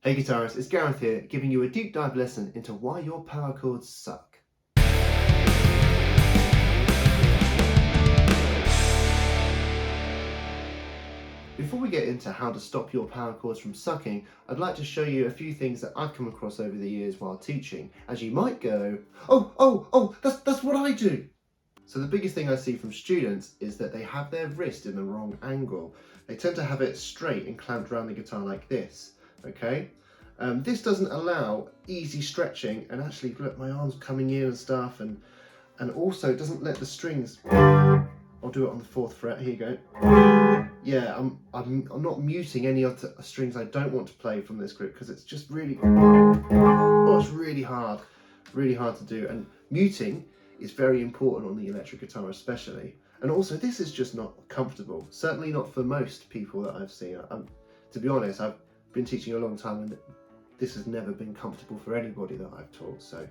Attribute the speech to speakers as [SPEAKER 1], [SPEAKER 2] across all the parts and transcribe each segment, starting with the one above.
[SPEAKER 1] Hey guitarists, it's Gareth here, giving you a deep dive lesson into why your power chords suck. Before we get into how to stop your power chords from sucking, I'd like to show you a few things that I've come across over the years while teaching, as you might go, that's what I do. So the biggest thing I see from students is that they have their wrist in the wrong angle. They tend to have it straight and clamped around the guitar like this, okay? This doesn't allow easy stretching, and actually look, my arm's coming in and stuff, and also it doesn't let the strings. I'll do it on the 4th fret. Here you go. Yeah, I'm not muting any of the strings I don't want to play from this grip because it's just really, it's really hard to do. And muting is very important on the electric guitar especially. And also this is just not comfortable. Certainly not for most people that I've seen. To be honest, I've been teaching a long time and this has never been comfortable for anybody that I've taught. So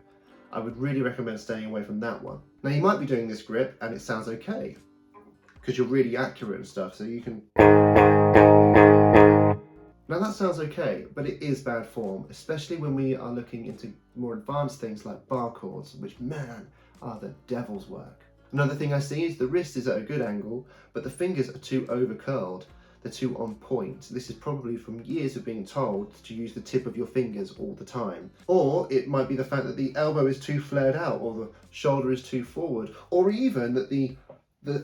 [SPEAKER 1] I would really recommend staying away from that one. Now you might be doing this grip and it sounds okay because you're really accurate and stuff, so you can. Now that sounds okay, but it is bad form, especially when we are looking into more advanced things like bar chords, which, man, are the devil's work. Another thing I see is the wrist is at a good angle, but the fingers are too over curled. They're too on point. This is probably from years of being told to use the tip of your fingers all the time. Or it might be the fact that the elbow is too flared out, or the shoulder is too forward, or even that the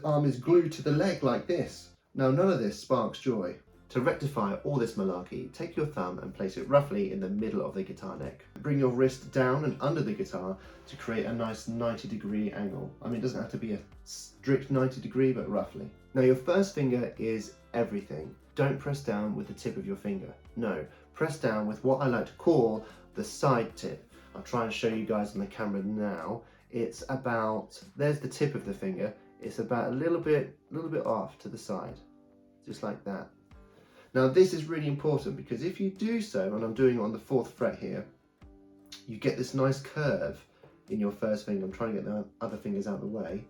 [SPEAKER 1] arm is glued to the leg like this. Now none of this sparks joy. To rectify all this malarkey, take your thumb and place it roughly in the middle of the guitar neck. Bring your wrist down and under the guitar to create a nice 90-degree angle. I mean, it doesn't have to be a strict 90 degree, but roughly. Now your first finger is everything. Don't press down with the tip of your finger. No, press down with what I like to call the side tip. I'll try and show you guys on the camera now. It's about, there's the tip of the finger. It's about a little bit off to the side, just like that. Now this is really important because if you do so, and I'm doing it on the 4th fret here, you get this nice curve in your first finger. I'm trying to get the other fingers out of the way.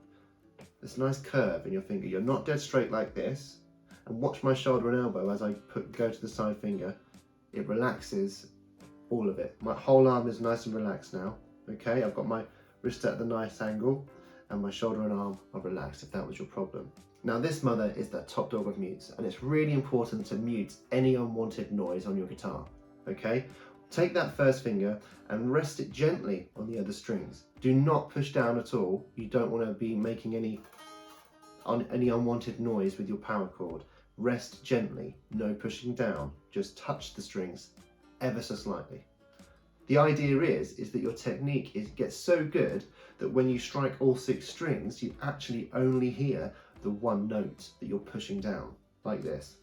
[SPEAKER 1] This nice curve in your finger. You're not dead straight like this. And watch my shoulder and elbow as I go to the side finger. It relaxes all of it. My whole arm is nice and relaxed now. Okay, I've got my wrist at the nice angle and my shoulder and arm are relaxed, if that was your problem. Now this mother is the top dog of mutes, and it's really important to mute any unwanted noise on your guitar, okay? Take that first finger and rest it gently on the other strings. Do not push down at all. You don't want to be making any unwanted noise with your power chord. Rest gently, no pushing down, just touch the strings ever so slightly. The idea is that your technique gets so good that when you strike all 6 strings, you actually only hear the one note that you're pushing down, like this.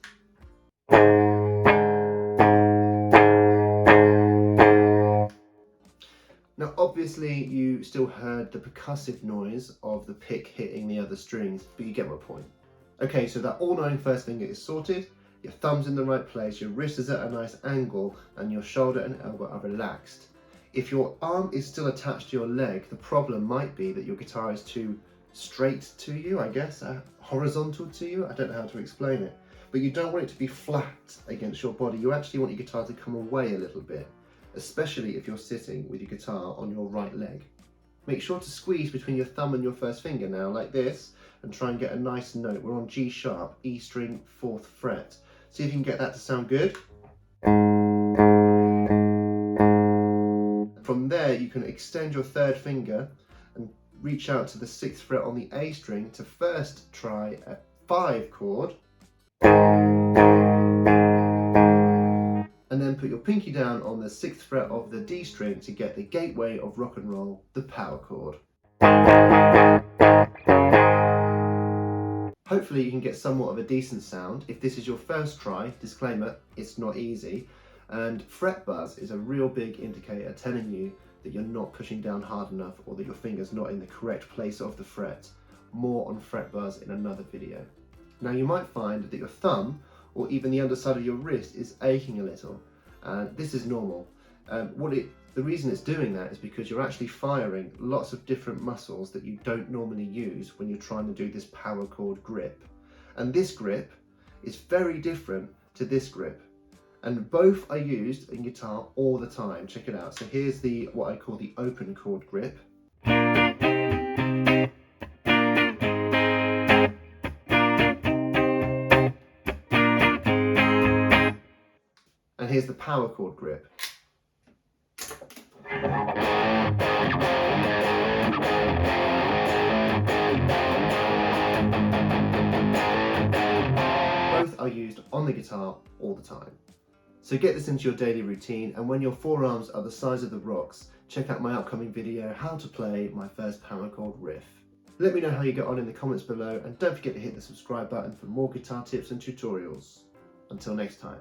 [SPEAKER 1] Now obviously you still heard the percussive noise of the pick hitting the other strings, but you get my point. Okay, so that all-knowing first finger is sorted, your thumb's in the right place, your wrist is at a nice angle, and your shoulder and elbow are relaxed. If your arm is still attached to your leg, the problem might be that your guitar is too straight to you, I guess, horizontal to you. I don't know how to explain it. But you don't want it to be flat against your body. You actually want your guitar to come away a little bit, especially if you're sitting with your guitar on your right leg. Make sure to squeeze between your thumb and your first finger now, like this, and try and get a nice note. We're on G sharp, E string, 4th fret. See if you can get that to sound good. From there, you can extend your 3rd finger and reach out to the 6th fret on the A string to first try a 5 chord. And then put your pinky down on the 6th fret of the D string to get the gateway of rock and roll, the power chord. Hopefully you can get somewhat of a decent sound. If this is your first try, disclaimer, it's not easy. And fret buzz is a real big indicator telling you that you're not pushing down hard enough or that your finger's not in the correct place of the fret. More on fret buzz in another video. Now you might find that your thumb or even the underside of your wrist is aching a little, and this is normal. The reason it's doing that is because you're actually firing lots of different muscles that you don't normally use when you're trying to do this power chord grip. And this grip is very different to this grip. And both are used in guitar all the time. Check it out. So here's what I call the open chord grip. And here's the power chord grip. Both are used on the guitar all the time. So get this into your daily routine, and when your forearms are the size of the rocks, check out my upcoming video, how to play my first power chord riff. Let me know how you get on in the comments below, and don't forget to hit the subscribe button for more guitar tips and tutorials. Until next time.